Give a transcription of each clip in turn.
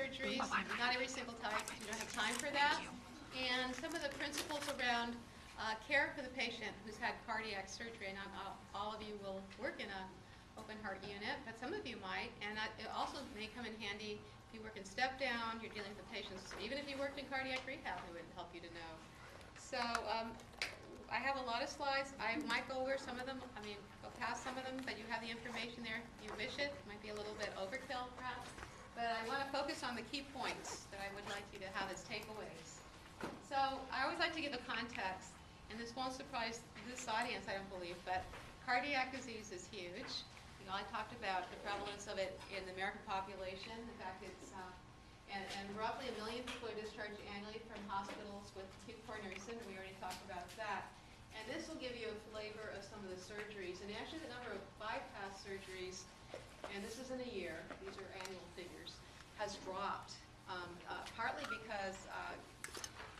surgeries, not every single time, because we don't have time for that. And some of the principles around care for the patient who's had cardiac surgery. And not all of you will work in a open heart unit, but some of you might. And it also may come in handy if you work in step down, you're dealing with the patients. Even if you worked in cardiac rehab, it would help you to know. So I have a lot of slides. I might go over some of them, go past some of them, but you have the information there. You wish it. It might be a little bit overkill, perhaps. But I want to focus on the key points that I would like you to have as takeaways. So I always like to give a context, and this won't surprise this audience, I don't believe, but cardiac disease is huge. I talked about the prevalence of it in the American population. In fact, it's and roughly 1 million people are discharged annually from hospitals with acute coronary syndrome. We already talked about that. And this will give you a flavor of some of the surgeries. And actually the number of bypass surgeries, and this isn't a year, these are annual figures, has dropped, partly because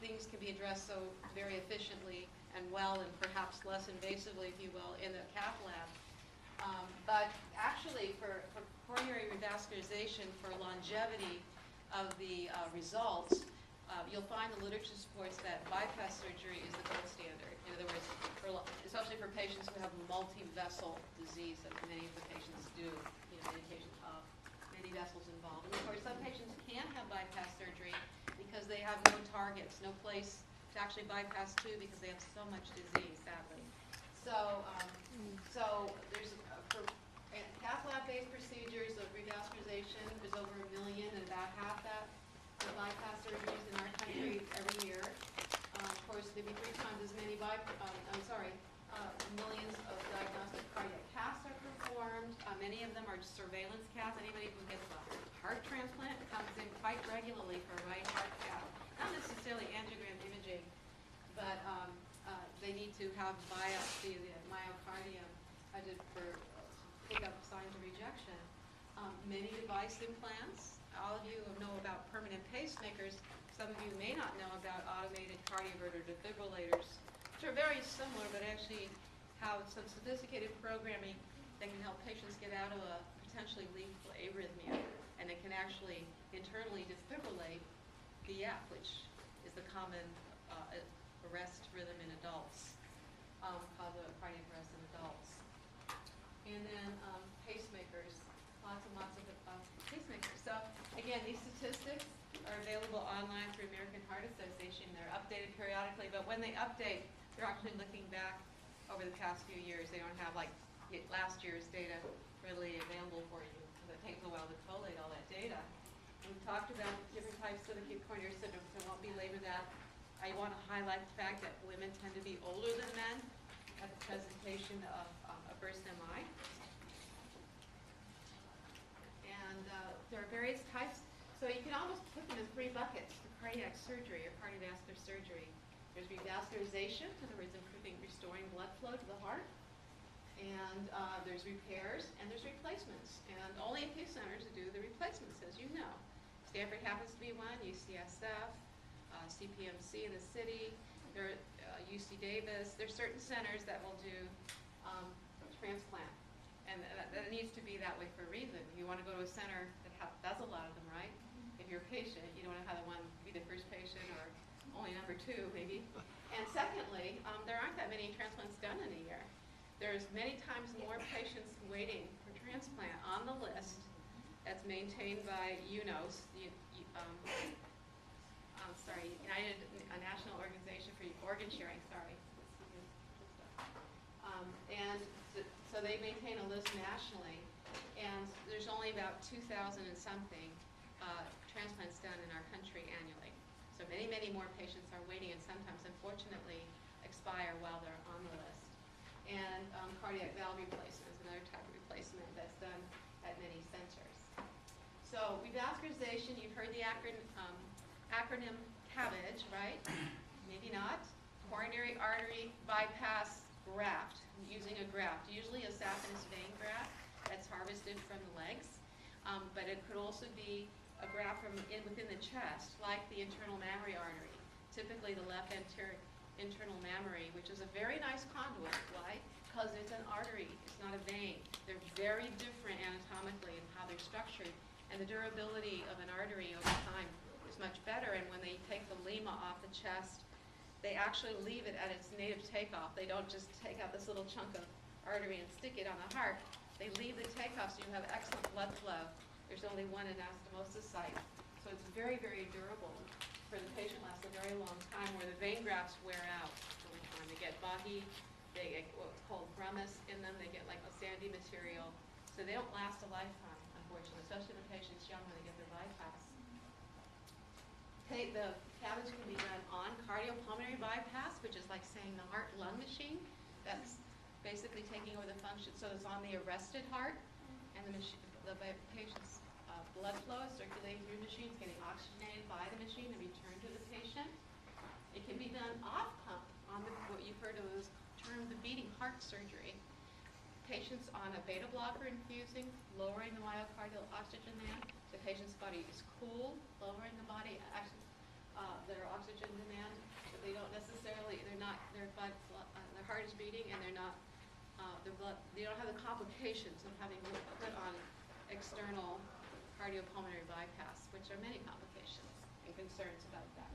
things can be addressed so very efficiently and well and perhaps less invasively, if you will, in the cath lab. But actually for coronary revascularization, for longevity of the results, you'll find the literature supports that bypass surgery is the gold standard. In other words, especially for patients who have multi-vessel disease, that many of the patients do, many vessels involved. And of course, some patients can't have bypass surgery because they have no targets, no place to actually bypass to because they have so much disease, sadly. So there's for cath lab-based procedures of revascularization, there's over 1 million, and about half that are bypass surgeries in our country every year. Of course, there'd be 3 times as many millions of diagnostic cardiac caths are performed. Many of them are surveillance caths. Anybody who gets a heart transplant comes in quite regularly for a right heart cath. Not necessarily angiogram imaging, but they need to have biopsy of the myocardium for pick up signs of rejection. Many device implants. All of you know about permanent pacemakers. Some of you may not know about automated cardioverter defibrillators, which are very similar, but actually have some sophisticated programming that can help patients get out of a potentially lethal arrhythmia, and it can actually internally defibrillate VF, which is the common arrest rhythm in adults, cause of cardiac arrest in adults. And then pacemakers, lots and lots of pacemakers. So again, these statistics are available online through American Heart Association. They're updated periodically, but when they update, they're actually looking back over the past few years. They don't have like last year's data readily available for you, because it takes a while to collate all that data. And we've talked about different types of acute coronary syndrome, so I won't belabor that. I want to highlight the fact that women tend to be older than men at the presentation of a burst MI. And there are various types. So you can almost put them in 3 buckets: the cardiac surgery or cardiovascular surgery. There's revascularization, in other words, restoring blood flow to the heart. And there's repairs, and there's replacements. And only a few centers do the replacements, as you know. Stanford happens to be one, UCSF, CPMC in the city, there UC Davis. There's certain centers that will do transplant. And that needs to be that way for a reason. You want to go to a center that does a lot of them, right? If you're a patient, you don't want to have the one be the first patient or only number 2, maybe. And secondly, there aren't that many transplants done in a year. There's many times more patients waiting for transplant on the list that's maintained by UNOS, United National Organization for Organ Sharing, and so they maintain a list nationally, and there's only about 2,000 and something transplants done in our country annually. So many, many more patients are waiting, and sometimes, unfortunately, expire while they're on the list. And cardiac valve replacement is another type of replacement that's done at many centers. So revascularization, you've heard the acronym CABG, right? Maybe not. Coronary artery bypass graft, using a graft, usually a saphenous vein graft that's harvested from the legs. But it could also be a graft from within the chest, like the internal mammary artery, typically the left anterior internal mammary, which is a very nice conduit. Why? Because it's an artery, it's not a vein. They're very different anatomically in how they're structured, and the durability of an artery over time is much better. And when they take the lima off the chest, they actually leave it at its native takeoff. They don't just take out this little chunk of artery and stick it on the heart. They leave the takeoff so you have excellent blood flow. There's only one anastomosis site. So it's very, very durable. For the patient, lasts a very long time, where the vein grafts wear out over time. They get boggy, they get what's called grummus in them, they get like a sandy material. So they don't last a lifetime, unfortunately, especially when the patient's young when they get their bypass. The CABGs can be done on cardiopulmonary bypass, which is like saying the heart-lung machine. That's basically taking over the function. So it's on the arrested heart, and the patient's blood flow is circulating through the machine, it's getting oxygenated by the machine and returned to the patient. It can be done off pump on what you've heard of is termed the beating heart surgery. Patients on a beta blocker infusing, lowering the myocardial oxygen demand. The patient's body is cool, lowering the body, actually, their oxygen demand, but they don't necessarily, their heart is beating and they're not, they don't have the complications of having to put on external cardiopulmonary bypass, which are many complications and concerns about that.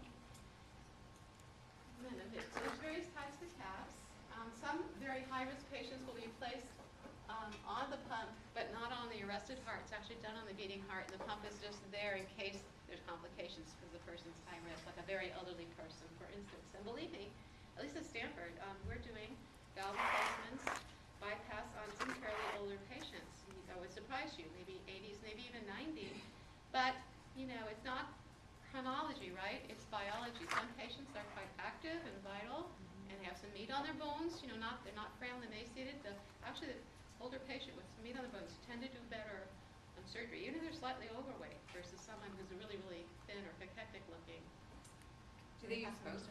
So there's various types of CABs. Some very high-risk patients will be placed on the pump, but not on the arrested heart. It's actually done on the beating heart, and the pump is just there in case there's complications because the person's high risk, like a very elderly person, for instance. And believe me, at least at Stanford, we're doing valve replacements, bypass on some fairly older patients. That would surprise you, maybe 80s, maybe even 90. But, you know, it's not chronology, right? It's biology. Some patients are quite active and vital and have some meat on their bones. You know, they're not frail and emaciated. Actually, the older patient with some meat on the bones tend to do better on surgery, even if they're slightly overweight versus someone who's really, really thin or cachectic looking. Do they use both?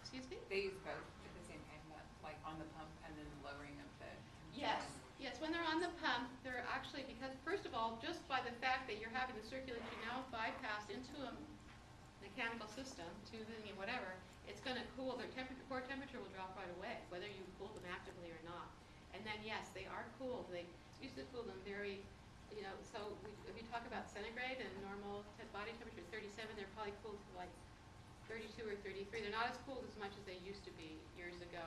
Excuse me? They use both at the same time, like on the pump and then lowering of the... Yes. Yes, when they're on the pump, they're actually, because first of all, just by the fact that you're having the circulation now bypass into a mechanical system, tubing and whatever, it's going to cool, their core temperature will drop right away, whether you cool them actively or not. And then yes, they are cooled. They used to cool them very, you know, so if you talk about centigrade and normal body temperature 37, they're probably cooled to like 32 or 33. They're not as cooled as much as they used to be years ago.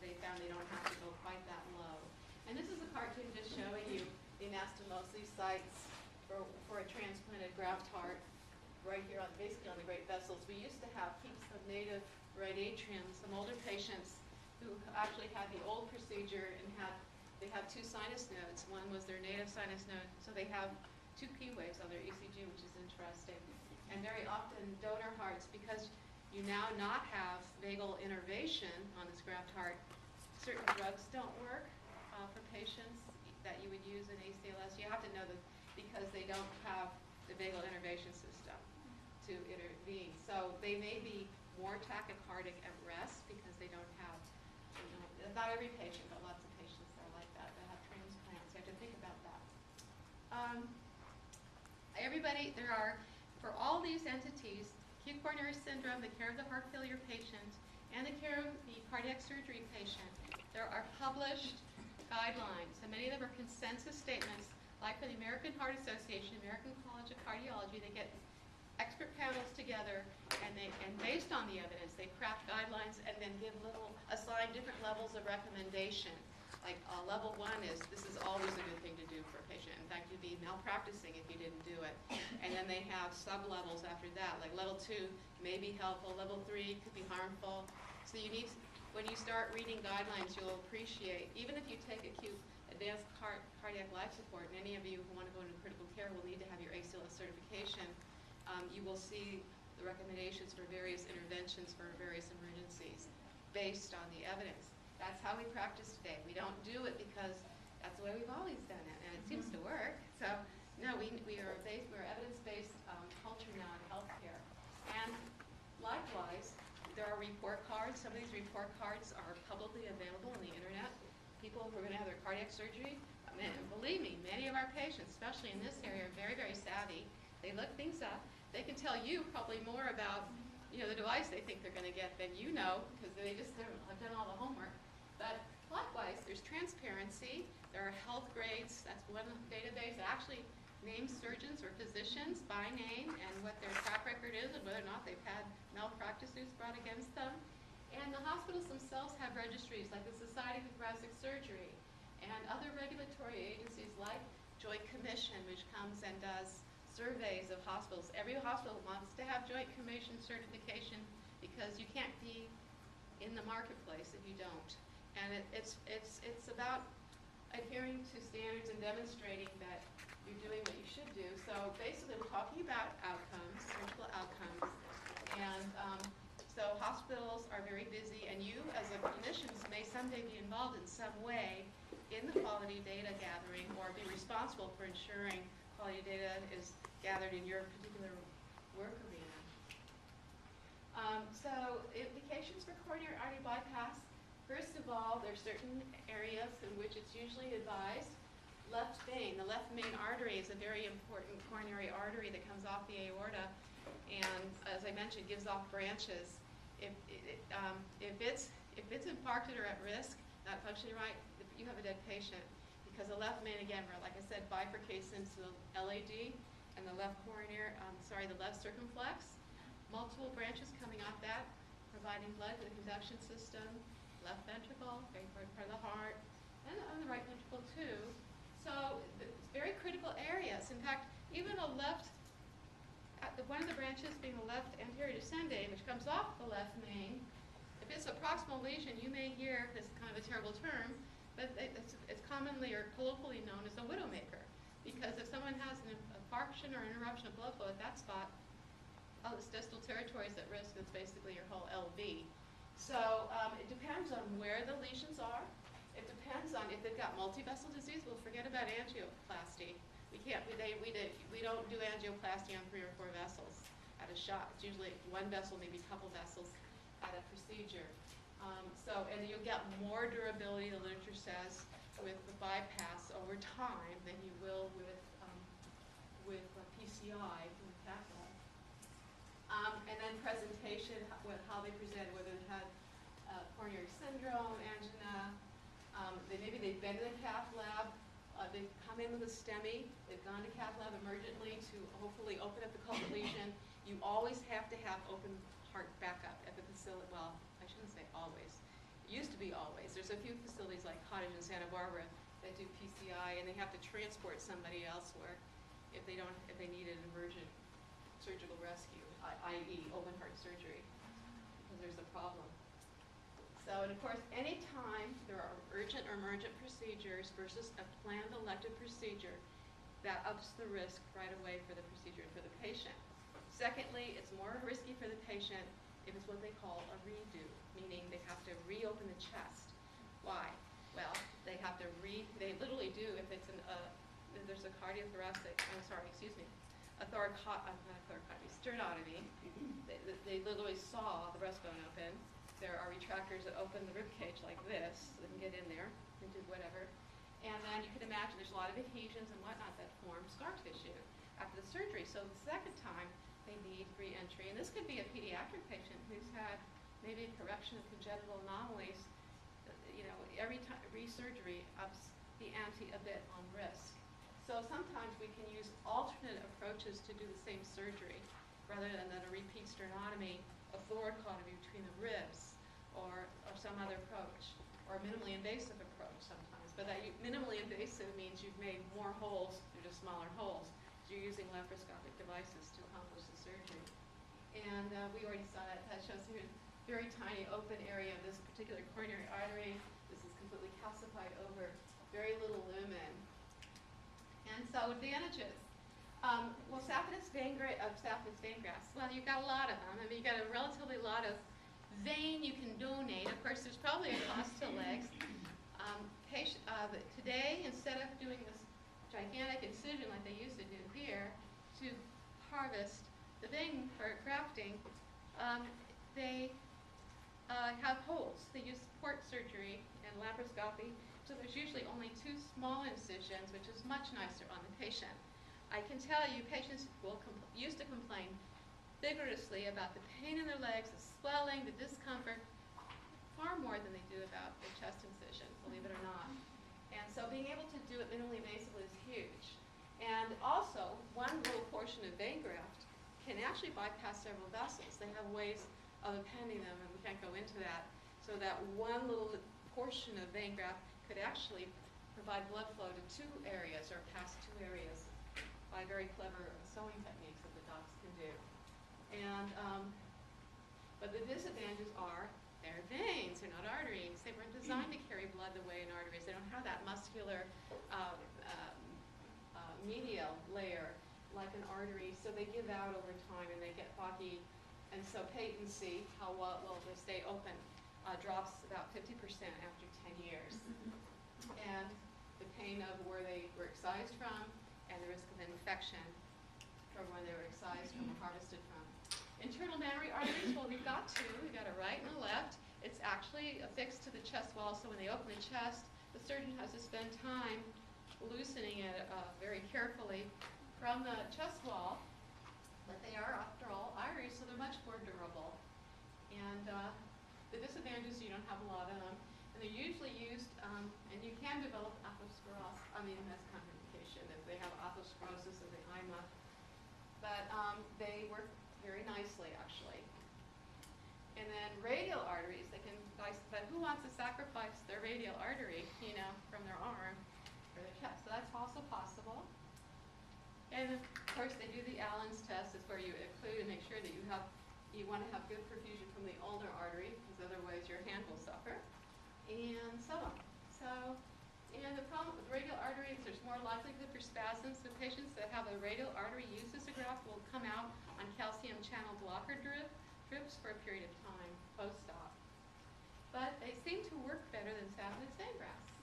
They found they don't have to go quite that low. And this is a cartoon just showing you the anastomosis sites for a transplanted graft heart right here, basically on the great vessels. We used to have heaps of native right atrium, some older patients who actually had the old procedure and they have two sinus nodes. One was their native sinus node, so they have two P waves on their ECG, which is interesting. And very often donor hearts, because you now not have vagal innervation on this graft heart, certain drugs don't work for patients that you would use in ACLS. You have to know that because they don't have the vagal innervation system to intervene. So they may be more tachycardic at rest because they don't have, you know, not every patient, but lots of patients are like that have transplants. You have to think about that. For all these entities, acute coronary syndrome, the care of the heart failure patient, and the care of the cardiac surgery patient, there are published guidelines, and many of them are consensus statements, like for the American Heart Association, American College of Cardiology. They get expert panels together, and based on the evidence, they craft guidelines and then assign different levels of recommendation. Like level 1 is, this is always a good thing to do for a patient. In fact, you'd be malpracticing if you didn't do it. And then they have sub-levels after that, like level 2 may be helpful, level 3 could be harmful. So you need, when you start reading guidelines, you'll appreciate, even if you take acute advanced cardiac life support, and any of you who want to go into critical care will need to have your ACLS certification, you will see the recommendations for various interventions for various emergencies based on the evidence. That's how we practice today. We don't do it because that's the way we've always done it, and it seems to work. So, no, we're evidence-based culture now in healthcare. And likewise, there are report cards. Some of these report cards are publicly available on the internet. People who are going to have their cardiac surgery, believe me, many of our patients, especially in this area, are very, very savvy. They look things up. They can tell you probably more about, you know, the device they think they're going to get than you know, because they just have done all the homework. But likewise, there's transparency. There are health grades. That's one database. Actually, name surgeons or physicians by name and what their track record is and whether or not they've had malpractice suits brought against them. And the hospitals themselves have registries like the Society for Thoracic Surgery and other regulatory agencies like Joint Commission, which comes and does surveys of hospitals. Every hospital wants to have Joint Commission certification because you can't be in the marketplace if you don't. And it's about adhering to standards and demonstrating that you're doing what you should do. So basically we're talking about outcomes, surgical outcomes, and so hospitals are very busy, and you as a clinician may someday be involved in some way in the quality data gathering or be responsible for ensuring quality data is gathered in your particular work arena. So implications for coronary artery bypass. First of all, there are certain areas in which it's usually advised. Left vein, the left main artery is a very important coronary artery that comes off the aorta and, as I mentioned, gives off branches. If it's infarcted or at risk, not functioning right, you have a dead patient because the left main, again, like I said, bifurcates into the LAD and the left coronary, the left circumflex. Multiple branches coming off that, providing blood to the conduction system, left ventricle, very important part of the heart, and on the right ventricle too. So it's very critical areas. In fact, even one of the branches being the left anterior descending, which comes off the left main, if it's a proximal lesion, you may hear this kind of a terrible term, but it's commonly or colloquially known as a widowmaker. Because if someone has an infarction or interruption of blood flow at that spot, all this distal territory is at risk. It's basically your whole LV. So it depends on where the lesions are. It depends on if they've got multivessel disease. We'll forget about angioplasty. We don't do angioplasty on 3 or 4 vessels at a shot. It's usually one vessel, maybe a couple vessels at a procedure. And you'll get more durability, the literature says, with the bypass over time than you will with PCI from the cath lab. And then presentation, how they present, whether they had coronary syndrome, angina, maybe they've been to the cath lab, they've come in with a STEMI, they've gone to cath lab emergently to hopefully open up the culprit lesion. You always have to have open heart backup at the facility. Well, I shouldn't say always. It used to be always. There's a few facilities like Cottage in Santa Barbara that do PCI, and they have to transport somebody elsewhere if they need an emergent surgical rescue, i.e. open heart surgery, because there's a problem. So, and of course, any time there are urgent or emergent procedures versus a planned elective procedure, that ups the risk right away for the procedure and for the patient. Secondly, it's more risky for the patient if it's what they call a redo, meaning they have to reopen the chest. Why? Well, they literally do if it's if there's a sternotomy. They literally saw the breastbone open. There are retractors that open the rib cage like this, so they can get in there and do whatever. And then you can imagine there's a lot of adhesions and whatnot that form scar tissue after the surgery. So the second time, they need re-entry. And this could be a pediatric patient who's had maybe a correction of congenital anomalies. Every time re-surgery ups the ante a bit on risk. So sometimes we can use alternate approaches to do the same surgery rather than a repeat sternotomy, a thoracotomy between the ribs, or some other approach, or a minimally invasive approach sometimes. But that minimally invasive means you've made more holes, they're just smaller holes. So you're using laparoscopic devices to accomplish the surgery. And we already saw that. That shows here a very tiny open area of this particular coronary artery. This is completely calcified over, very little lumen. And so advantages. Well, saphenous vein grafts. Well, you've got a lot of them. I mean, you've got a relatively lot of vein you can donate. Of course, there's probably a cost to legs. Today, instead of doing this gigantic incision like they used to do here to harvest the vein for grafting, they have holes. They use port surgery and laparoscopy. So there's usually only 2 small incisions, which is much nicer on the patient. I can tell you patients used to complain vigorously about the pain in their legs, the swelling, the discomfort, far more than they do about the chest incision, believe it or not. And so being able to do it minimally invasively is huge. And also, one little portion of vein graft can actually bypass several vessels. They have ways of appending them, and we can't go into that. So that one little portion of vein graft could actually provide blood flow to two areas or past two areas by very clever sewing techniques that the docs can do. And but the disadvantages are they're veins, they're not arteries. They weren't designed to carry blood the way in arteries. They don't have that muscular medial layer like an artery, so they give out over time and they get foggy. And so patency, how well they stay open, drops about 50% after 10 years. And the pain of where they were excised from and the risk of infection from where they were excised from or harvested from. Internal mammary arteries, well, we've got two. We've got a right and a left. It's actually affixed to the chest wall, so when they open the chest, the surgeon has to spend time loosening it very carefully from the chest wall. But they are, after all, arteries, so they're much more durable. And the disadvantage is you don't have a lot of them. And they're usually used, and you can develop atherosclerosis, that's contraindication if they have atherosclerosis of the IMA. But they work very nicely, actually. And then radial arteries, they can, but who wants to sacrifice their radial artery, from their arm or their chest? So that's also possible. And of course, they do the Allen's test. It's where you occlude and make sure that you want to have good perfusion from the ulnar artery, because otherwise your hand will suffer, and so on. And the problem with radial arteries, there's more likelihood for spasms. The patients that have a radial artery used as a graft will come out on calcium channel blocker drips for a period of time, post-op. But they seem to work better than saphenous vein grafts.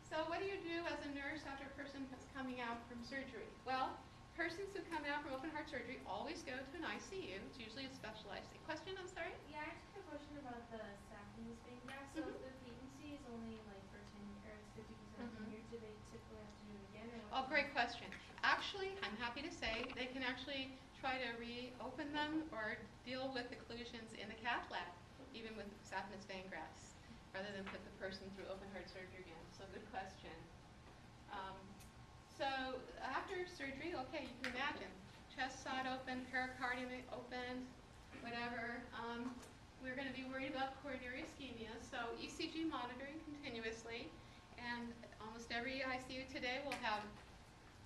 So what do you do as a nurse after a person is coming out from surgery? Well, persons who come out from open heart surgery always go to an ICU. It's usually a specialized question. I'm sorry? Yeah, I just have a question about the saphenous vein graft. So if the patency is only like for 10 or it's 50% tenure, do they typically have to do it again? Or Oh, great question. Actually, I'm happy to say they can actually try to reopen them or deal with occlusions in the cath lab, even with saphenous vein grafts, rather than put the person through open heart surgery again. So good question. So after surgery, okay, you can imagine, chest side open, pericardium open, whatever. We're going to be worried about coronary ischemia, so ECG monitoring continuously, and almost every ICU today will have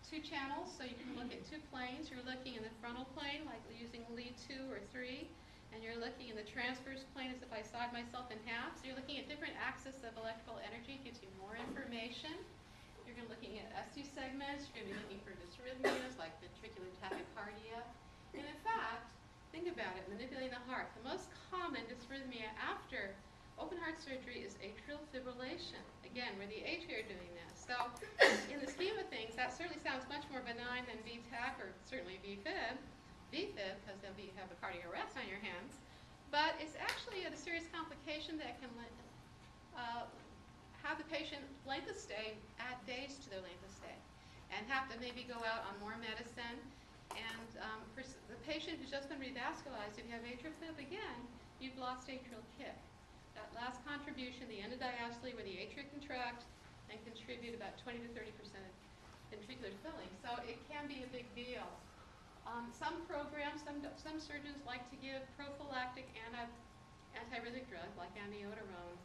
2 channels, so you can look at 2 planes. You're looking in the frontal plane, like using lead 2 or 3, and you're looking in the transverse plane as if I sawed myself in half. So you're looking at different axes of electrical energy, gives you more information. You're going to be looking at ST segments. You're going to be looking for dysrhythmias like ventricular tachycardia. And in fact, think about it, manipulating the heart. The most common dysrhythmia after open heart surgery is atrial fibrillation. Again, where the atria are doing this. So in the scheme of things, that certainly sounds much more benign than VTAC or certainly VFib, because they'll have a cardiac arrest on your hands. But it's actually a serious complication that can have the patient length of stay add days to their length of stay and have to maybe go out on more medicine. And for the patient who's just been revascularized, if you have atrial fib again, you've lost atrial kick. That last contribution, the endodiastole, where the atria contract and contribute about 20 to 30% ventricular filling. So it can be a big deal. Some programs, some surgeons like to give prophylactic antiarrhythmic drug like amiodarone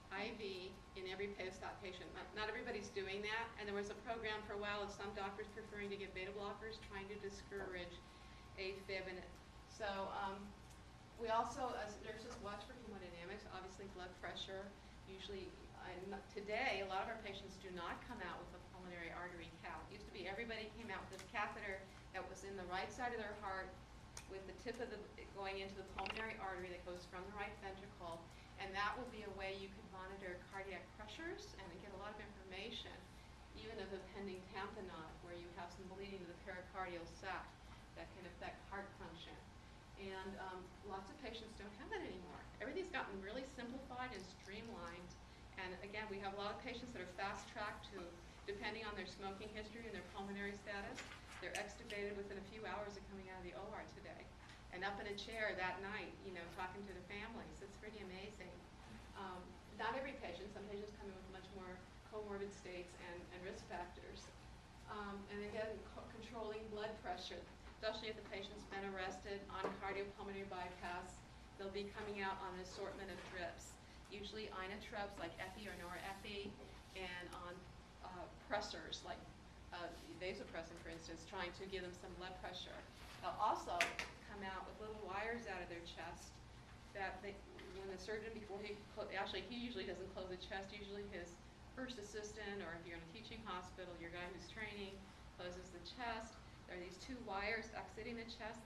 IV in every post-op patient. Not everybody's doing that, and there was a program for a while of some doctors preferring to give beta blockers, trying to discourage AFib. And so we also, as nurses, watch for hemodynamics, obviously blood pressure. Usually, today, a lot of our patients do not come out with a pulmonary artery cath. It used to be everybody came out with this catheter that was in the right side of their heart with the tip of going into the pulmonary artery that goes from the right ventricle. And that will be a way you can monitor cardiac pressures and get a lot of information, even of a pending tamponade, where you have some bleeding to the pericardial sac that can affect heart function. And lots of patients don't have that anymore. Everything's gotten really simplified and streamlined. And again, we have a lot of patients that are fast-tracked to, depending on their smoking history and their pulmonary status, they're extubated within a few hours of coming out of the OR today. And up in a chair that night, talking to the families. It's pretty amazing. Not every patient. Some patients come in with much more comorbid states and risk factors. And again, controlling blood pressure, especially if the patient's been arrested on cardiopulmonary bypass. They'll be coming out on an assortment of drips, usually inotropes like epi or norepi, and on pressors like vasopressin, for instance, trying to give them some blood pressure. They'll also come out with little wires out of their chest that when the surgeon, before he usually doesn't close the chest, usually his first assistant, or if you're in a teaching hospital, your guy who's training closes the chest. There are these two wires exiting the chest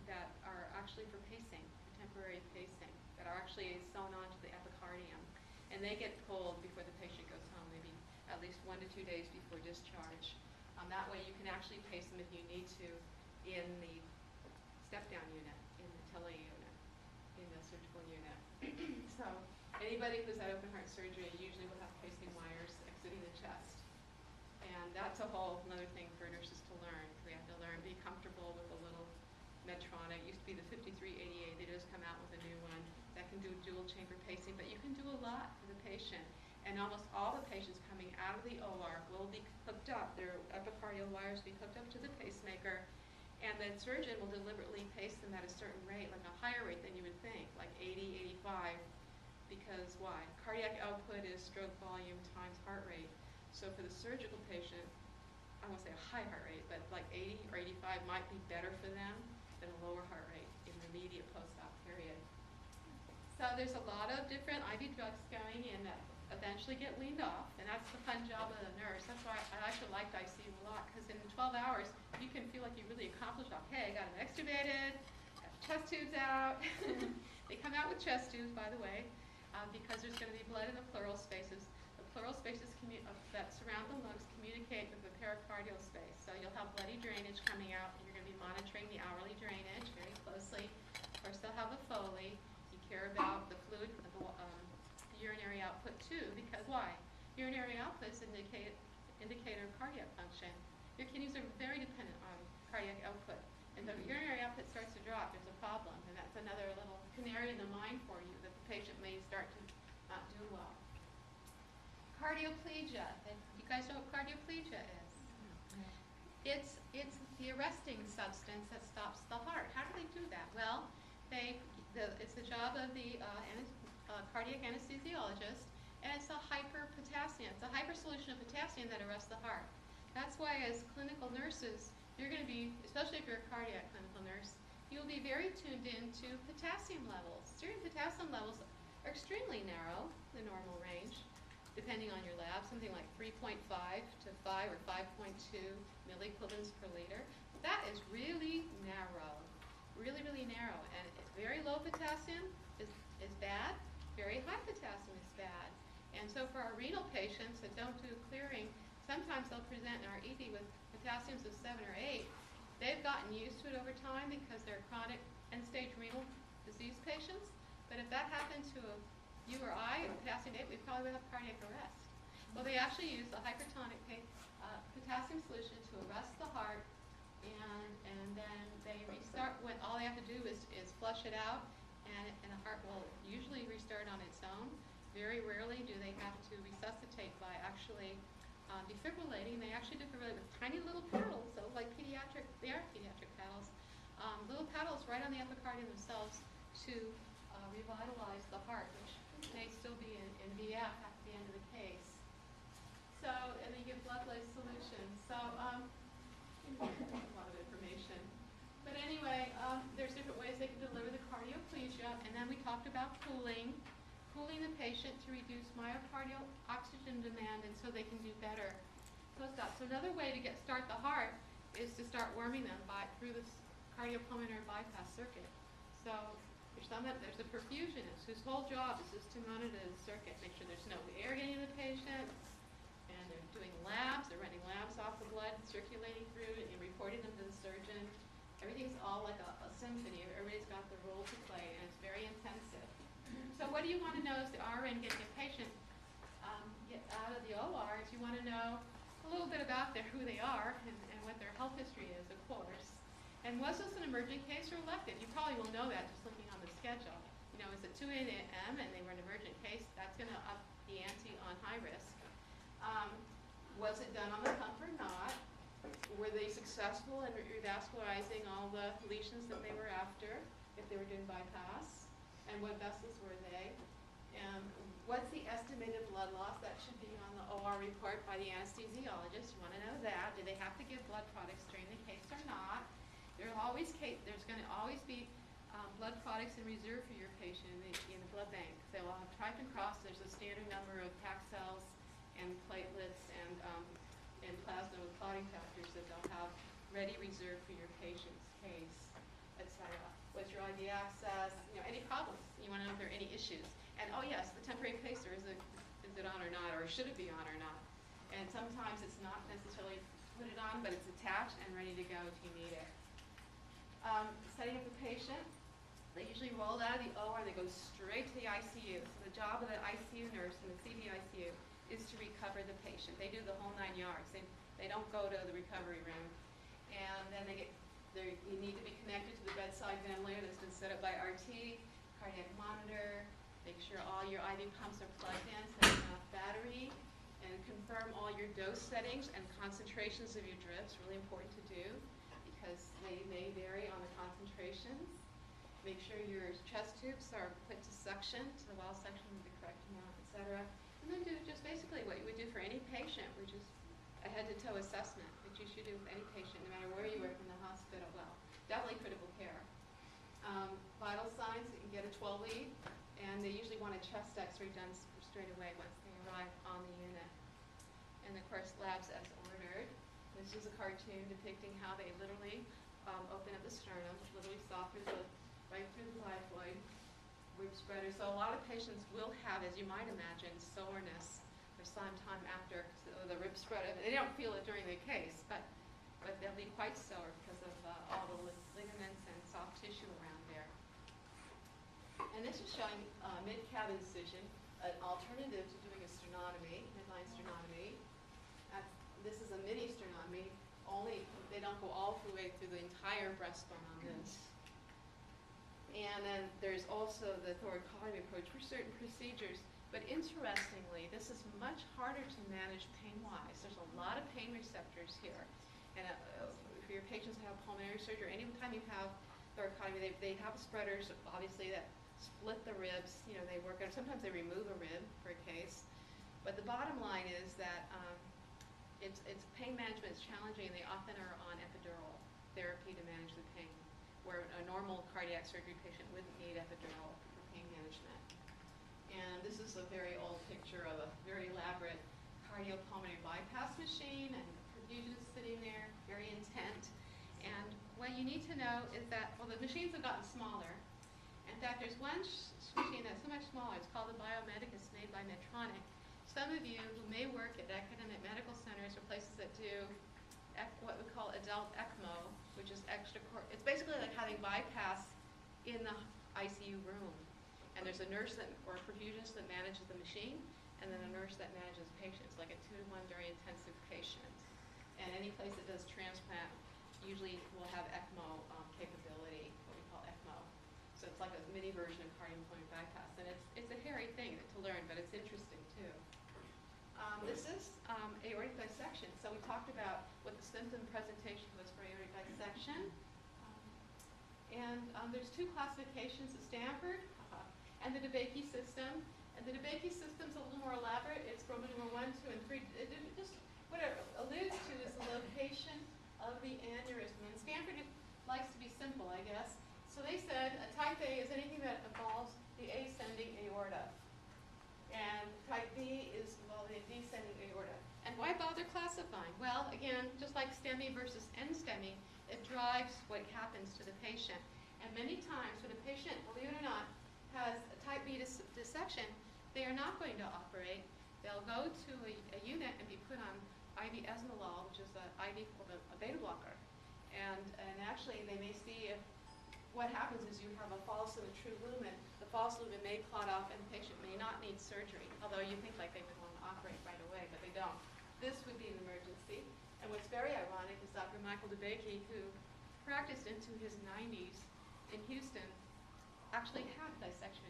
that are actually for pacing, for temporary pacing, that are actually sewn onto the epicardium. And they get pulled before the patient goes home, maybe at least 1 to 2 days before discharge. That way you can actually pace them if you need to in the step-down unit, in the tele unit, in the surgical unit. So anybody who's had open heart surgery usually will have pacing wires exiting the chest. And that's a whole another thing for nurses to learn. We have to learn, be comfortable with a little Medtronic. It used to be the 5388. They just come out with a new one that can do dual chamber pacing, but you can do a lot for the patient. And almost all the patients coming out of the OR will be hooked up. Their epicardial wires will be hooked up to the pacemaker, and the surgeon will deliberately pace them at a certain rate, like a higher rate than you would think, like 80, 85. Because why? Cardiac output is stroke volume times heart rate. So for the surgical patient, I won't say a high heart rate, but like 80 or 85 might be better for them than a lower heart rate in the immediate post-op period. So there's a lot of different IV drugs going in that eventually get weaned off, and that's the fun job of the nurse. That's why I actually liked ICU a lot, because in 12 hours, you can feel like you really accomplished, hey, I got them extubated, got chest tubes out. They come out with chest tubes, by the way, because there's going to be blood in the pleural spaces. The pleural spaces that surround the lungs communicate with the pericardial space. So you'll have bloody drainage coming out, and you're going to be monitoring the hourly drainage very closely. Of course, they'll have a Foley. You care about the fluid, the urinary output too, because why? Urinary output is an indicator of cardiac function. Your kidneys are very dependent on cardiac output. And if urinary output starts to drop, there's a problem. And that's another little canary in the mine for you that the patient may start to not do well. Cardioplegia. You guys know what cardioplegia is? It's the arresting substance that stops the heart. How do they do that? Well, it's the job of the cardiac anesthesiologist, and it's a hyperpotassium. It's a hypersolution of potassium that arrests the heart. That's why as clinical nurses, you're going to be, especially if you're a cardiac clinical nurse, you'll be very tuned into potassium levels. Serum potassium levels are extremely narrow, the normal range, depending on your lab, something like 3.5 to 5 or 5.2 milliequivalents per liter. That is really narrow, really, really narrow. And it's very low potassium is bad. Very high potassium is bad. And so for our renal patients that don't do clearing, sometimes they'll present in our ED with potassiums of 7 or 8. They've gotten used to it over time because they're chronic end-stage renal disease patients. But if that happened to you or I, potassium 8, we probably would have cardiac arrest. Well, they actually use the hypertonic potassium solution to arrest the heart, and then they restart. When all they have to do is flush it out, and the heart will usually restart on its own. Very rarely do they have to resuscitate by actually defibrillating. They actually defibrillate with tiny little paddles, so like they are pediatric paddles, little paddles right on the epicardium themselves to revitalize the heart, which may still be in VF at the end of the case. So, and they give blood-based solutions. So, a lot of information. But anyway, there's different ways they can deliver the cardioplegia, and then we talked about cooling the patient to reduce myocardial oxygen demand, and so they can do better. So another way to start the heart is to start warming them through this cardiopulmonary bypass circuit. So there's a perfusionist whose whole job is just to monitor the circuit, make sure there's no air getting to the patient, and they're doing labs. They're running labs off the blood, circulating through it, and reporting them to the surgeon. Everything's all like a symphony. Everybody's got the role to play, and it's very intensive. So what do you want to know as the RN getting a patient get out of the OR is you want to know a little bit about who they are and what their health history is, of course. And was this an emergent case or elective? You probably will know that just looking on the schedule. You know, is it 2 a.m. and they were an emergent case? That's going to up the ante on high risk. Was it done on the pump or not? Were they successful in revascularizing all the lesions that they were after, if they were doing bypass? And what vessels were they? And what's the estimated blood loss? That should be on the OR report by the anesthesiologist. You want to know that. Do they have to give blood products during the case or not? There's going to always be blood products in reserve for your patient in the blood bank. They will have tripe and cross. There's a standard number of pack cells and platelets and plasma with clotting factors that they'll have ready reserved for your patient's case, etc. What's your IV access? Any problems? You want to know if there are any issues. And oh yes, the temporary pacer, is it on or not, or should it be on or not? And sometimes it's not necessarily put it on, but it's attached and ready to go if you need it. Setting up the patient, they usually roll out of the OR, they go straight to the ICU. So the job of the ICU nurse in the CVICU is to recover the patient. They do the whole 9 yards. They don't go to the recovery room. And then you need to be connected to the bedside ventilator that's been set up by RT, cardiac monitor, make sure all your IV pumps are plugged in, set enough battery, and confirm all your dose settings and concentrations of your drips. Really important to do because they may vary on the concentrations. Make sure your chest tubes are put to suction, to the wall suction with the correct amount, etc. And then do just basically what you would do for any patient, which is a head-to-toe assessment, which you should do with any patient, no matter where you work in the hospital. Well, definitely critical care. Vital signs, you can get a 12 lead, and they usually want a chest x-ray done straight away once they arrive on the unit. And of course, labs as ordered. This is a cartoon depicting how they literally open up the sternum, literally saw right through the lifeline, rib spreader. So a lot of patients will have, as you might imagine, soreness for some time after the rib spreader. They don't feel it during the case, but they'll be quite sore because of all the ligaments and soft tissue around there. And this is showing mid-cab incision, an alternative to doing a sternotomy, midline sternotomy. This is a mini sternotomy. Only they don't go all the way through the entire breastbone on this. And then there's also the thoracotomy approach for certain procedures. But interestingly, this is much harder to manage pain-wise. There's a lot of pain receptors here. And for your patients who have pulmonary surgery, anytime you have thoracotomy, they have spreaders, obviously, that split the ribs. They work on, sometimes they remove a rib for a case. But the bottom line is that it's pain management is challenging, and they often are on epidural therapy to manage the pain, where a normal cardiac surgery patient wouldn't need epidural for pain management. And this is a very old picture of a very elaborate cardiopulmonary bypass machine, and the perfusion sitting there, very intent. And what you need to know is that, well, the machines have gotten smaller. In fact, there's one machine that's so much smaller. It's called the Biomedicus, made by Medtronic. Some of you who may work at academic medical centers or places that do what we call adult ECMO, which is it's basically like having bypass in the ICU room. And there's a nurse or a perfusionist that manages the machine, and then a nurse that manages patients, like a 2-to-1 very intensive patient. And any place that does transplant usually will have ECMO capability, what we call ECMO. So it's like a mini version of cardiopulmonary bypass. And it's a hairy thing to learn, but it's interesting too. This is aortic dissection. So we talked about what the symptom presentation was for aortic dissection. And there's 2 classifications, the Stanford and the DeBakey system. And the DeBakey system's a little more elaborate. It's from number 1, 2, and 3. Just what it alludes to is the location of the aneurysm. And Stanford likes to be simple, I guess. So they said a type A is anything that involves the ascending aorta. And type B is, well, the descending aorta. And why bother classifying? Well, again, just like STEMI versus NSTEMI, it drives what happens to the patient. And many times when a patient, believe it or not, has a type B dissection, they are not going to operate. They'll go to a unit and be put on IV esmolol, which is an IV called a beta blocker. And actually, they may see if what happens is you have a false and a true lumen. The false lumen may clot off, and the patient may not need surgery, although you think like they would want to operate right away, but they don't. This would be an emergency. And what's very ironic is Dr. Michael DeBakey, who practiced into his 90s in Houston, actually had dissection.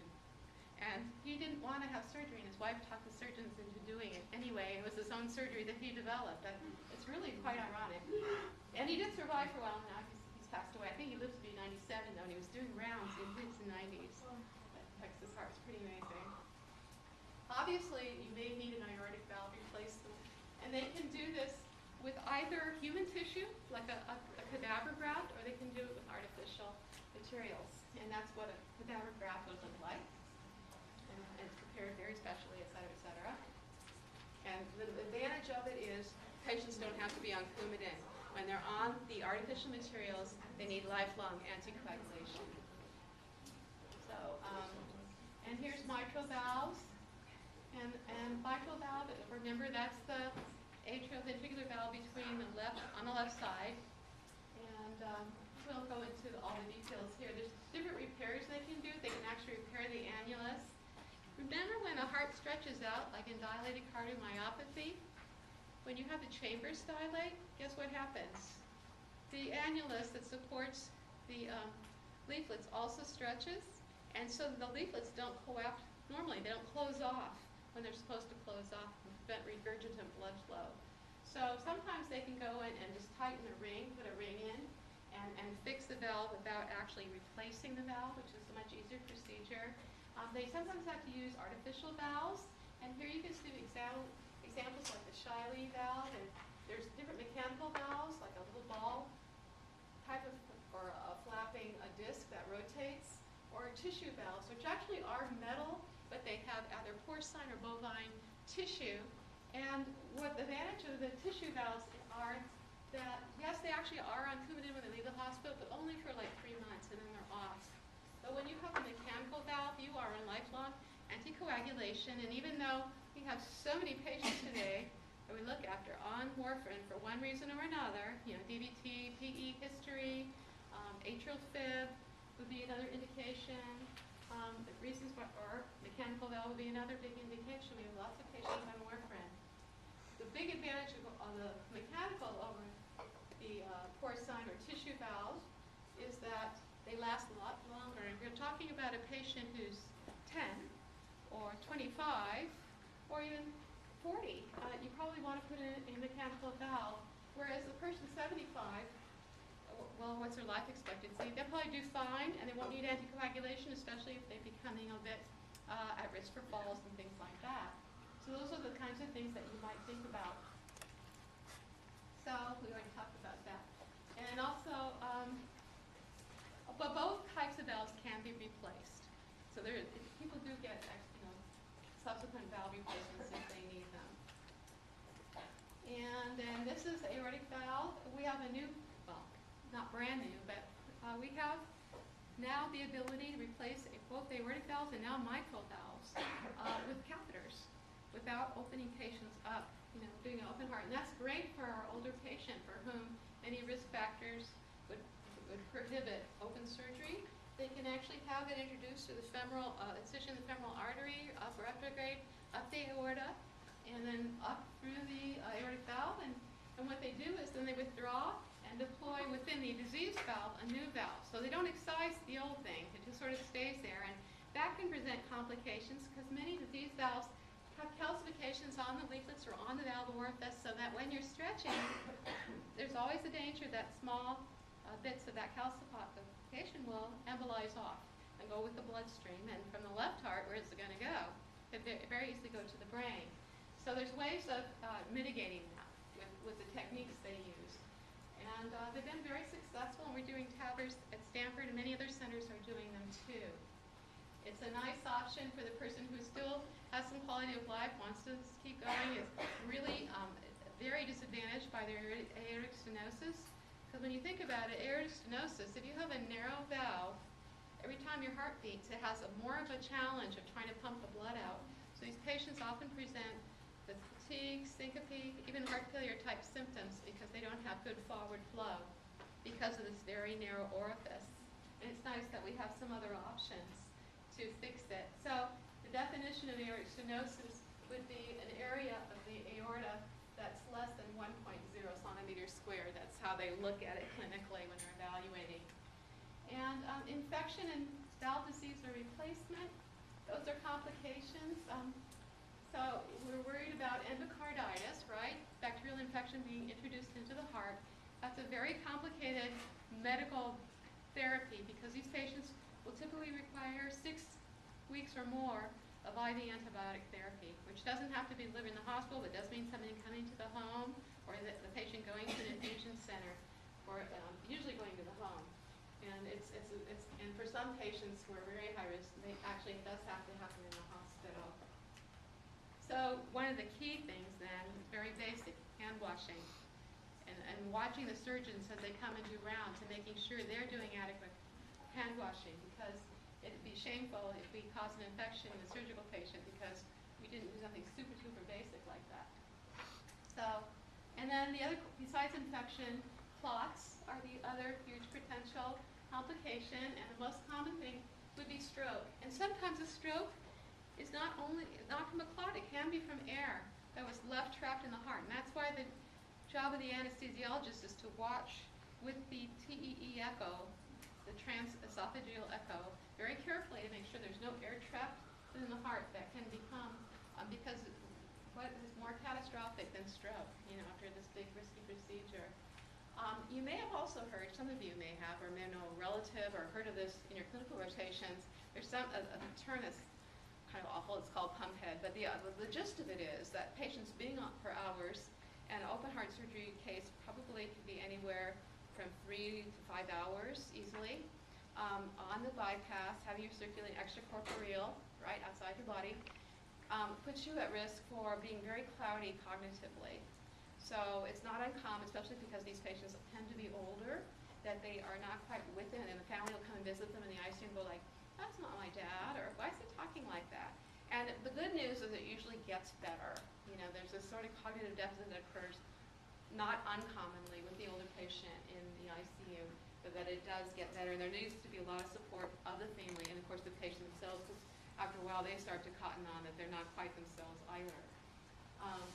And he didn't want to have surgery, and his wife talked the surgeons into doing it anyway. It was his own surgery that he developed. It's really quite ironic. And he did survive for a while. Now he's passed away. I think he lived to be 97, though, and he was doing rounds in his 90s. That Texas heart is pretty amazing. Obviously, you may need an aortic valve replacement, and they can do this with either human tissue, like a cadaver graft, or they can do it with artificial materials. And that's what a cadaver graft would look like. And it's prepared very specially, et cetera, et cetera. And the advantage of it is patients don't have to be on Coumadin. When they're on the artificial materials, they need lifelong anticoagulation. So, and here's mitral valves. And mitral valve, remember, that's the atrioventricular valve between on the left side. And we'll go into all the details here. There's different repairs they can do. They can actually repair the annulus. Remember when a heart stretches out, like in dilated cardiomyopathy? When you have the chambers dilate, guess what happens? The annulus that supports the leaflets also stretches, and so the leaflets don't coapt normally. They don't close off when they're supposed to close off and prevent regurgitant blood flow. So sometimes they can go in and just tighten a ring, put a ring in, and fix the valve without actually replacing the valve, which is a much easier procedure. They sometimes have to use artificial valves, and here you can see examples like the Shiley valve, and there's different mechanical valves, like a little ball type of, or a flapping a disc that rotates, or tissue valves, which actually are metal, but they have either porcine or bovine tissue. And what the advantage of the tissue valves are that, yes, they actually are on Coumadin when they leave the hospital, but only for like 3 months, and then they're off. But when you have a mechanical valve, you are on lifelong anticoagulation, and even though we have so many patients today that we look after on warfarin for one reason or another, DVT, PE history, atrial fib would be another indication, the reasons why, or mechanical valve would be another big indication. We have lots of patients on warfarin. The big advantage of the mechanical over the porcine or tissue valves is that they last a lot longer. If you're talking about a patient who's 10 or 25 or even 40, you probably want to put in a mechanical valve, whereas the person 75, well, what's their life expectancy? They'll probably do fine, and they won't need anticoagulation, especially if they're becoming a bit at risk for falls and things like that. So those are the kinds of things that you might think about. So we already talked about that. And also, but both types of valves can be replaced. So people do get subsequent valve replacements if they need them. And then this is the aortic valve. We have a new, well, not brand new, but we have now the ability to replace both the aortic valves and now mitral valves with catheters without opening patients up, doing an open heart. And that's great for our older patient for whom many risk factors would prohibit open surgery. They can actually have it introduced to the femoral incision, the femoral artery, upper retrograde, up the aorta, and then up through the aortic valve. And what they do is then they withdraw and deploy within the diseased valve a new valve. So they don't excise the old thing. It just sort of stays there. And that can present complications because many diseased valves have calcifications on the leaflets or on the valve orifice, so that when you're stretching, there's always a danger that small bits of that calcification will embolize off and go with the bloodstream. And from the left heart, where is it going to go? It very easily go to the brain. So there's ways of mitigating that with the techniques they use. And they've been very successful, and we're doing TAVRs at Stanford, and many other centers are doing them too. It's a nice option for the person who still has some quality of life, wants to keep going, is really very disadvantaged by their aortic stenosis. Because when you think about it, aortic stenosis, if you have a narrow valve, every time your heart beats, it has more of a challenge of trying to pump the blood out. So these patients often present with fatigue, syncope, even heart failure type symptoms because they don't have good forward flow because of this very narrow orifice. And it's nice that we have some other options to fix it. So the definition of aortic stenosis would be an area of the aorta that's less than 1.0 centimeters squared. That's how they look at it clinically when they're evaluating. And infection and valve disease or replacement, those are complications. So we're worried about endocarditis, right? Bacterial infection being introduced into the heart. That's a very complicated medical therapy because these patients will typically require 6 weeks or more of IV antibiotic therapy, which doesn't have to be living in the hospital, but does mean somebody coming to the home or the patient going to an infusion center, or usually going to the home. And and for some patients who are very high risk, it does have to happen in the hospital. So one of the key things then is very basic, hand washing. And watching the surgeons as they come and do rounds and making sure they're doing adequate hand washing, because it'd be shameful if we cause an infection in a surgical patient because we didn't do something super, super basic like that. So, and then the other, besides infection, clots are the other huge potential complication, and the most common thing would be stroke. And sometimes a stroke is not from a clot, it can be from air that was left trapped in the heart. And that's why the job of the anesthesiologist is to watch with the TEE echo, the transesophageal echo, very carefully to make sure there's no air trapped in the heart that can become, because what is more catastrophic than stroke, after this big risky procedure. You may have also heard, some of you may have, or may know a relative or heard of this in your clinical rotations. There's a term that's kind of awful, it's called pump head, but the gist of it is that patients being on for hours, and an open heart surgery case probably could be anywhere from 3 to 5 hours easily. On the bypass, having your circulating extracorporeal, right, outside your body, puts you at risk for being very cloudy cognitively. So it's not uncommon, especially because these patients tend to be older, that they are not quite with it, and the family will come and visit them in the ICU and go like, that's not my dad, or why is he talking like that? And the good news is it usually gets better. There's this sort of cognitive deficit that occurs not uncommonly with the older patient in the ICU, but that it does get better. And there needs to be a lot of support of the family and, of course, the patient themselves, because after a while they start to cotton on that they're not quite themselves either.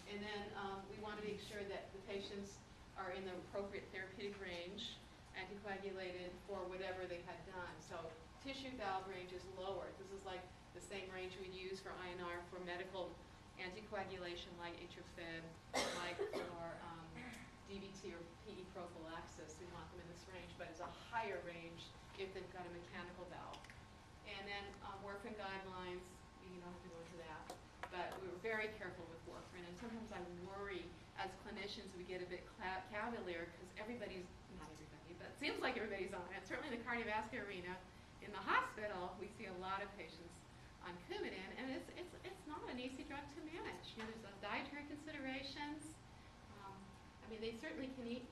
And then we want to make sure that the patients are in the appropriate therapeutic range, anticoagulated for whatever they had done. So tissue valve range is lower. This is like the same range we'd use for INR for medical anticoagulation like Atrofib, like for DVT or PE prophylaxis. We want them in this range, but it's a higher range if they've got a mechanical valve. And then warfarin guidelines, you don't have to go into that, but we were very careful with warfarin, and sometimes I worry as clinicians we get a bit cavalier because everybody's, not everybody, but it seems like everybody's on it. Certainly in the cardiovascular arena, in the hospital, we see a lot of patients on Coumadin, and it's not an easy drug to manage. There's dietary considerations. They certainly can eat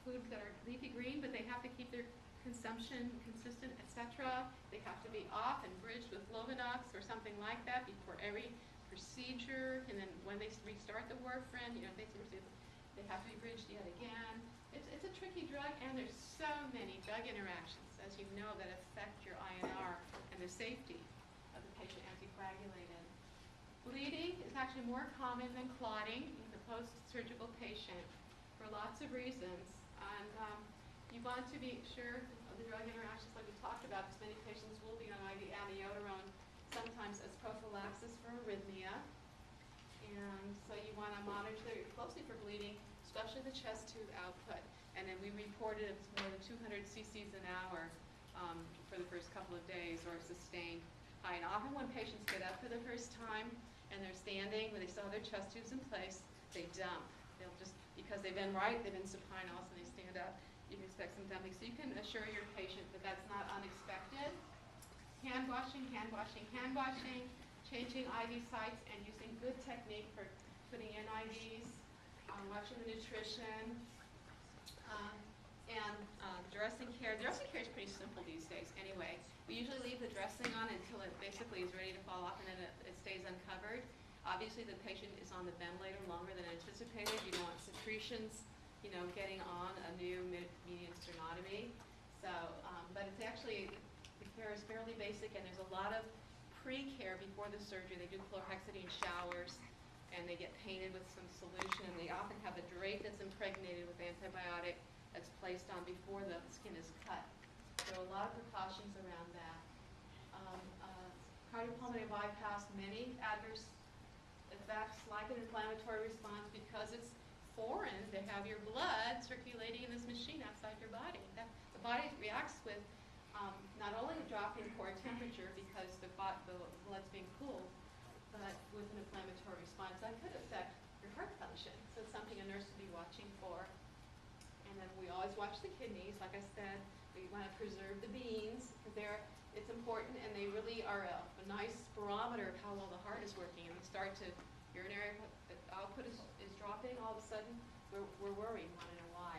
foods that are leafy green, but they have to keep their consumption consistent, etc. They have to be off and bridged with Lovenox or something like that before every procedure, and then when they restart the warfarin, they have to be bridged yet again. It's a tricky drug, and there's so many drug interactions, as you know, that affect your INR and the safety of the patient anticoagulated. Bleeding is actually more common than clotting in the post-surgical patient for lots of reasons. And you want to be sure of the drug interactions like we talked about, because many patients will be on IV amiodarone, sometimes as prophylaxis for arrhythmia. And so you want to monitor closely for bleeding, especially the chest tube output. And then we reported it's more than 200 cc's an hour for the first couple of days, or sustained high. And often when patients get up for the first time and they're standing, when they still have their chest tubes in place, they dump. They'll just, because they've been they've been supine, all of a sudden they stand up, you can expect some dumping. So you can assure your patient that that's not unexpected. Hand washing, hand washing, hand washing, changing IV sites, and using good technique for putting in IVs, watching the nutrition, and dressing care. Dressing care is pretty simple these days anyway. We usually leave the dressing on until it basically is ready to fall off, and then it stays uncovered. Obviously, the patient is on the ventilator longer than anticipated. You don't want secretions, getting on a new median sternotomy. So, but it's actually, the care is fairly basic, and there's a lot of pre-care before the surgery. They do chlorhexidine showers, and they get painted with some solution. They often have a drape that's impregnated with antibiotic that's placed on before the skin is cut. There are a lot of precautions around that. cardiopulmonary bypass many adverse effects like an inflammatory response because it's foreign to have your blood circulating in this machine outside your body. The body reacts with not only a drop in core temperature because the blood's being cooled, but with an inflammatory response that could affect your heart function. So it's something a nurse would be watching for. And then we always watch the kidneys. Like I said, we want to preserve the beans because it's important, and they really are a nice barometer of how well the heart is working. And we start to urinary output is dropping, all of a sudden we're worried, we want to know why.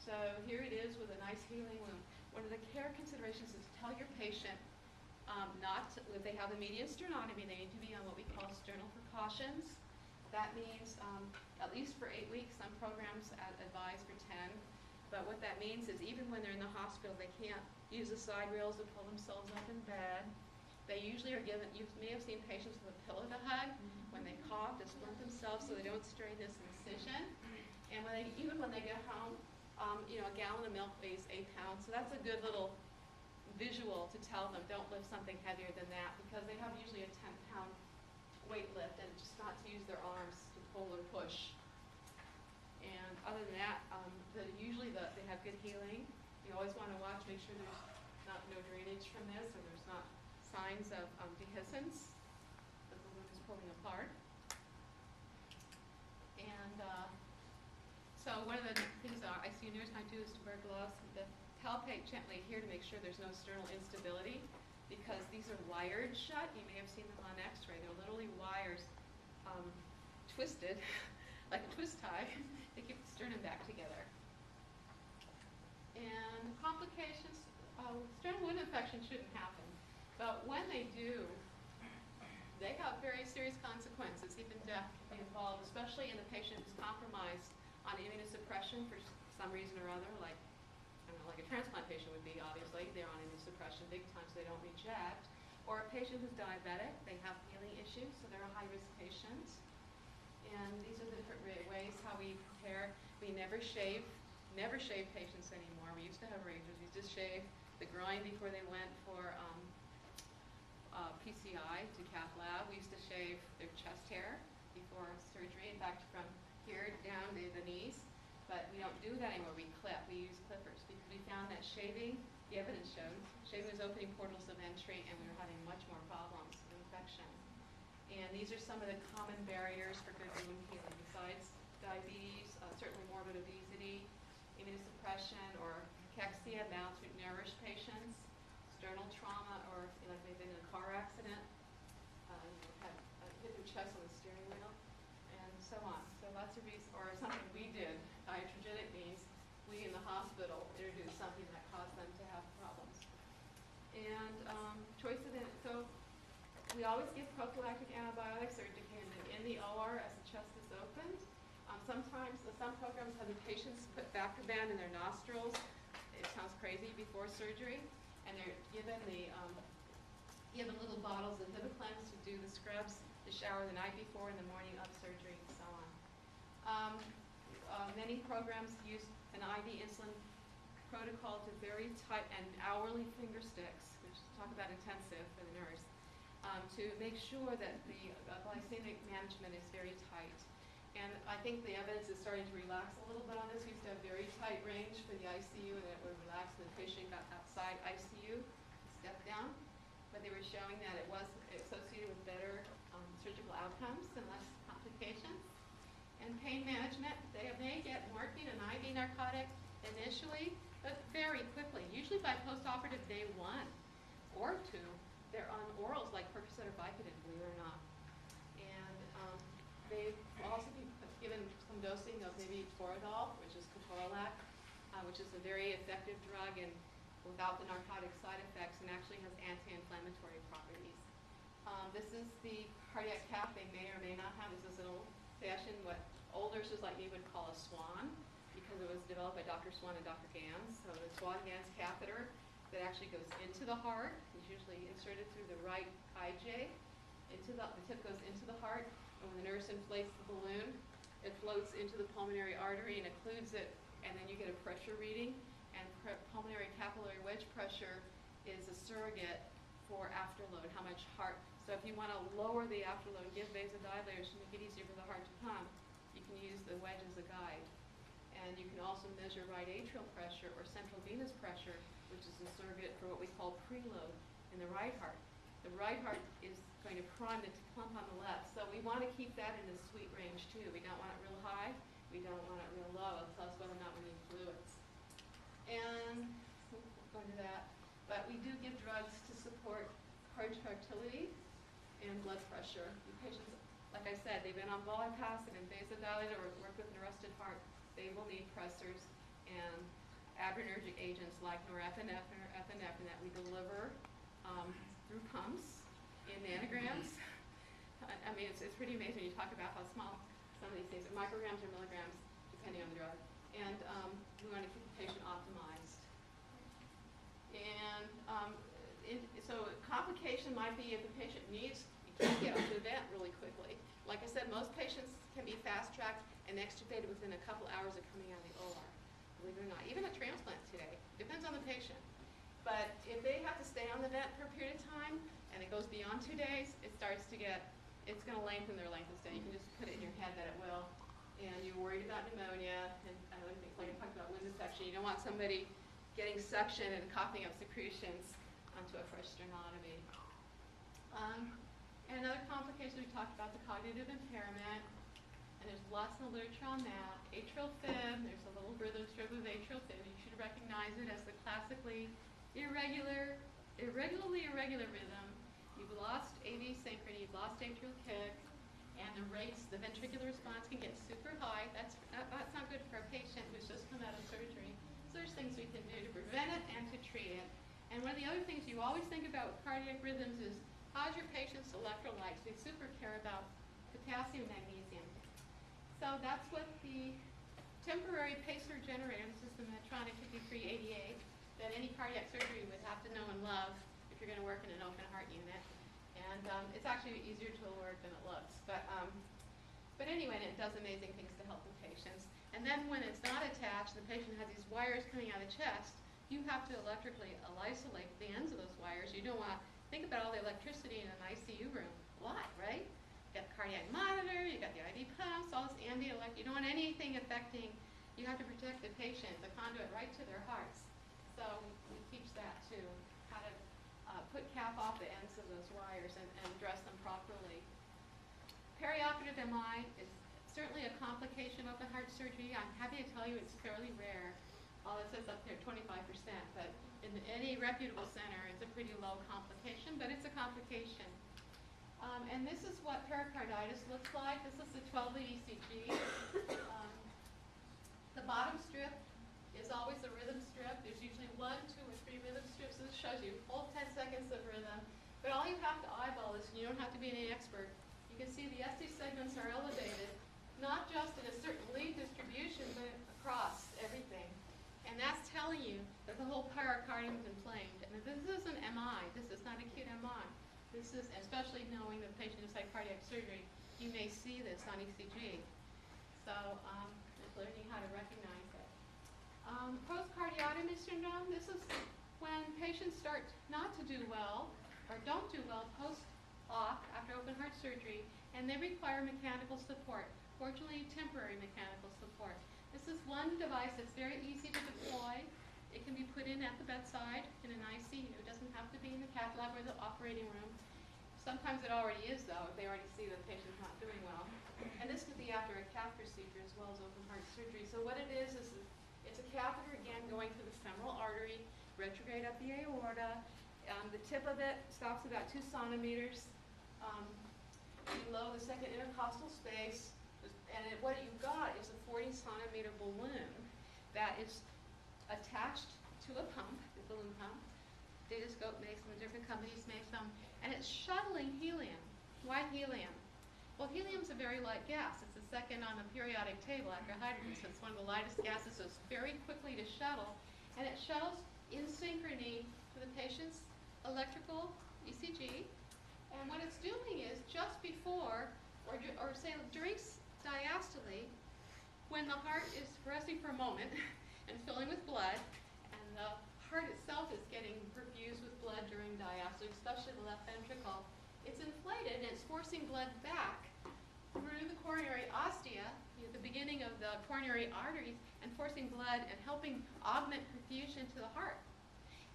So here it is with a nice healing wound. One of the care considerations is to tell your patient if they have a median sternotomy, they need to be on what we call sternal precautions. That means at least for 8 weeks. Some programs advise for 10. But what that means is even when they're in the hospital, they can't use the side rails to pull themselves up in bed. They usually are given, you may have seen patients with a pillow to hug when they cough to splint themselves so they don't strain this incision. And even when they get home, a gallon of milk weighs 8 pounds. So that's a good little visual to tell them don't lift something heavier than that because they have usually a 10-pound weight lift and just not to use their arms to pull or push. And other than that, they have good healing. You always want to watch, make sure there's no drainage from this or there's not signs of dehiscence, that the wound is pulling apart. And so one of the things that ICU nurse might do is to wear gloves and palpate gently here to make sure there's no sternal instability because these are wired shut. You may have seen them on x-ray. They're literally wires twisted like a twist tie to keep the sternum back together. And complications, sternal wound infection shouldn't happen. But when they do, they have very serious consequences. Even death can be involved, especially in the patient who's compromised on immunosuppression for some reason or other, like a transplant patient would be, obviously. They're on immunosuppression big time, so they don't reject. Or a patient who's diabetic, they have healing issues, so they're a high-risk patient. And these are the different ways how we prepare. We never shave patients anymore. We used to have razors. We just shave the groin before they went for PCI to cath lab. We used to shave their chest hair before surgery, in fact, from here down to the knees. But we don't do that anymore. We clip. We use clippers because we found that shaving, the evidence showed, shaving was opening portals of entry, and we were having much more problems with infection. And these are some of the common barriers for good wound healing besides diabetes, certainly morbid obesity, immunosuppression, or cachexia, malnourished patients, sternal trauma, or like they've been in a car accident, have hit their chest on the steering wheel, and so on. So lots of reasons, or something we did, iatrogenic means we in the hospital introduced something that caused them to have problems. And so we always give prophylactic antibiotics that are indicated in the OR as the chest is opened. Sometimes, some programs have the patients put Bactroban in their nostrils. It sounds crazy before surgery, and they're given given little bottles of Hibiclens to do the scrubs, the shower the night before and the morning of surgery, and so on. Many programs use an IV insulin protocol to very tight and hourly finger sticks, which talk about intensive for the nurse, to make sure that the glycemic management is very tight. And I think the evidence is starting to relax a little bit on this. We used to have very tight range for the ICU, and it would relax when the patient got outside ICU, step down. But they were showing that it was associated with better surgical outcomes and less complications. And pain management, they may get morphine and IV narcotic initially, but very quickly, usually by post-operative day 1 or 2, they're on orals like Percocet or Vicodin, believe it or not. And they've also been given some dosing of maybe Toradol, which is ketorolac, which is a very effective drug and without the narcotic side effects, and actually has anti-inflammatory properties. This is the cardiac cath they may or may not have. This is an old-fashioned, what old nurses like me would call a swan, because it was developed by Dr. Swan and Dr. Gans. So the Swan-Gans catheter that actually goes into the heart is usually inserted through the right IJ. The tip goes into the heart, and when the nurse inflates the balloon, it floats into the pulmonary artery and occludes it, and then you get a pressure reading. And pulmonary capillary wedge pressure is a surrogate for afterload, how much heart. So if you want to lower the afterload and give vasodilators to make it easier for the heart to pump, you can use the wedge as a guide. And you can also measure right atrial pressure or central venous pressure, which is a surrogate for what we call preload in the right heart. The right heart is going to prime it to pump on the left. So we want to keep that in the sweet range too. We don't want it real high. We don't want it real low. It'll tell us whether or not we need fluids. And we'll go into that. But we do give drugs to support contractility and blood pressure. The patients, like I said, they've been on volapastin and vasodilator or worked with an arrested heart. They will need pressors and adrenergic agents like norepinephrine or epinephrine that we deliver through pumps in nanograms. I mean, it's pretty amazing. You talk about how small some of these things are, micrograms or milligrams, depending on the drug. And we want to keep the patient optimized. And so complication might be if the patient needs, you can't get off the vent really quickly. Like I said, most patients can be fast-tracked and extubated within a couple hours of coming out of the OR, believe it or not. Even a transplant today, depends on the patient. But if they have to stay on the vent for a period of time and it goes beyond 2 days, it starts to get, it's going to lengthen their length of stay. You can just put it in your head that it will. And you're worried about pneumonia and other things, like I talked about wind infection. You don't want somebody getting suction and coughing up secretions onto a fresh sternotomy. And another complication, we talked about the cognitive impairment, and there's lots in the literature on that. Atrial fib, there's a little rhythm strip of atrial fib. You should recognize it as the classically irregularly irregular rhythm. You've lost AV synchrony, you've lost atrial kick, and the rates, the ventricular response can get super high. That's not good for a patient who's just come out of surgery. So there's things we can do to prevent it and to treat it. And one of the other things you always think about with cardiac rhythms is how's your patient's electrolytes? We super care about potassium, magnesium. So that's what the temporary pacer generator, this is the Medtronic 5388, that any cardiac surgery would have to know and love if you're going to work in an open heart unit. And it's actually easier to work than it looks. But anyway, it does amazing things to help the patients. And then when it's not attached, the patient has these wires coming out of the chest, you have to electrically isolate the ends of those wires. You don't want to think about all the electricity in an ICU room. A lot, right? You got the cardiac monitor, you got the IV pumps, all this ambient electric. You don't want anything affecting, you have to protect the patient, the conduit right to their hearts. So we teach that too, how to put cap off the ends of those wires and dress them properly. Perioperative MI is certainly a complication of open heart surgery. I'm happy to tell you it's fairly rare. All it says up there, 25%, but in any reputable center, it's a pretty low complication, but it's a complication. And this is what pericarditis looks like. This is the 12-lead ECG. The bottom strip is always the rhythm strip. There's usually 1, 2, or 3 rhythm strips. So this shows you full 10 seconds of rhythm. But all you have to eyeball is, and you don't have to be any expert, you can see the ST segments are elevated, not just in a certain lead distribution, but across everything. And that's telling you that the whole pericardium is inflamed. And this is an MI. This is not acute MI. This is, especially knowing the patient has had cardiac surgery, you may see this on ECG. So it's learning how to recognize it. Postcardiotomy syndrome, this is when patients start not to do well or don't do well post-op after open heart surgery, and they require mechanical support, fortunately temporary mechanical support. This is one device that's very easy to deploy. It can be put in at the bedside in an ICU. It doesn't have to be in the cath lab or the operating room. Sometimes it already is, though, if they already see the patient's not doing well. And this could be after a cath procedure as well as open heart surgery. So what it is it's a catheter, again, going through the femoral artery, retrograde up the aorta. The tip of it stops about 2 centimeters below the second intercostal space. And what you've got is a 40-centimeter balloon that is attached to a pump, the balloon pump. Datascope makes them, different companies make them, and it's shuttling helium. Why helium? Well, helium's a very light gas. It's the second on the periodic table after hydrogen, so it's one of the lightest gases, so it's very quickly to shuttle, and it shuttles in synchrony to the patient's electrical ECG, and what it's doing is just before, or say during diastole, when the heart is resting for a moment and filling with blood, and the heart itself is getting perfused with blood during diastole. muscle, especially the left ventricle, it's inflated and it's forcing blood back through the coronary ostia, the beginning of the coronary arteries, and forcing blood and helping augment perfusion to the heart.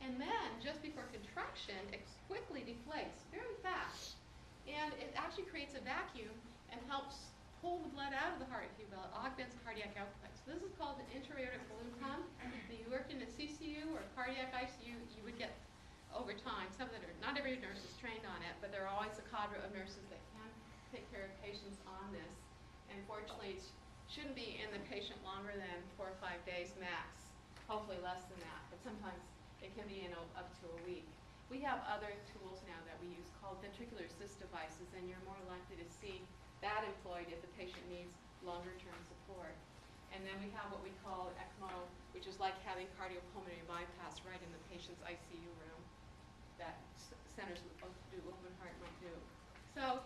And then, just before contraction, it quickly deflates very fast. And it actually creates a vacuum and helps pull the blood out of the heart, if you will. It augments cardiac output. So this is called an intra-aortic balloon pump. When you worked in a CCU or cardiac ICU, you would get over time. Some of not every nurse is trained on it, but there are always a cadre of nurses that can take care of patients on this. And fortunately, it shouldn't be in the patient longer than 4 or 5 days max. Hopefully less than that, but sometimes it can be in up to a week. We have other tools now that we use called ventricular assist devices, and you're more likely to see that employed if the patient needs longer-term support. And then we have what we call ECMO, which is like having cardiopulmonary bypass right in the patient's ICU room that centers that do open heart might do. So,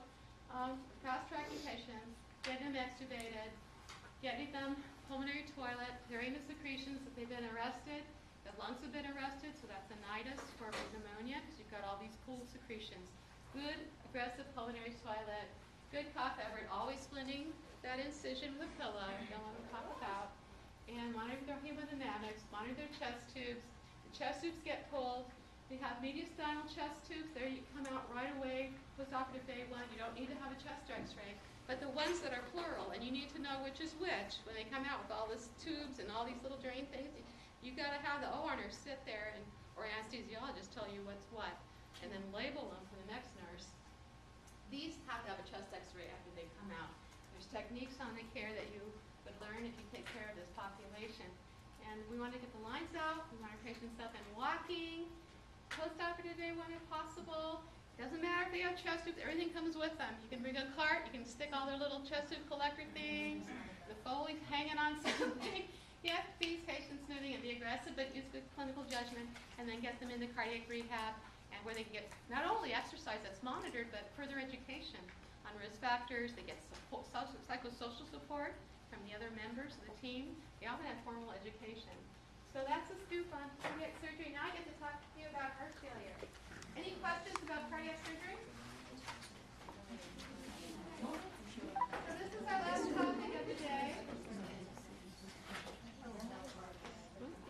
fast-tracking patients, getting them extubated, getting them pulmonary toilet, clearing the secretions if they've been arrested. The lungs have been arrested, so that's anitis for pneumonia, because you've got all these pooled secretions. Good aggressive pulmonary toilet, good cough effort, always splitting that incision with a pillow, don't let them cough out, and monitor their hemodynamics, monitor their chest tubes. The chest tubes get pulled. We have mediastinal chest tubes. There you come out right away, postoperative day 1. You don't need to have a chest x-ray. But the ones that are pleural, and you need to know which is which, when they come out with all these tubes and all these little drain things, you got to have the OR nurse sit there or anesthesiologist tell you what's what, and then label them for the next nurse. These have to have a chest x-ray after they come out. There's techniques on the care that you would learn if you take care of this population. And we want to get the lines out. We want our patients up and walking. Post-operative day 1 if possible. Doesn't matter if they have chest tubes, everything comes with them. You can bring a cart, you can stick all their little chest tube collector things, the Foley's hanging on something. You have to feed patients moving and be aggressive, but use good clinical judgment, and then get them into cardiac rehab, and where they can get not only exercise that's monitored, but further education on risk factors. They get psychosocial support from the other members of the team. They often have formal education. So that's a scoop on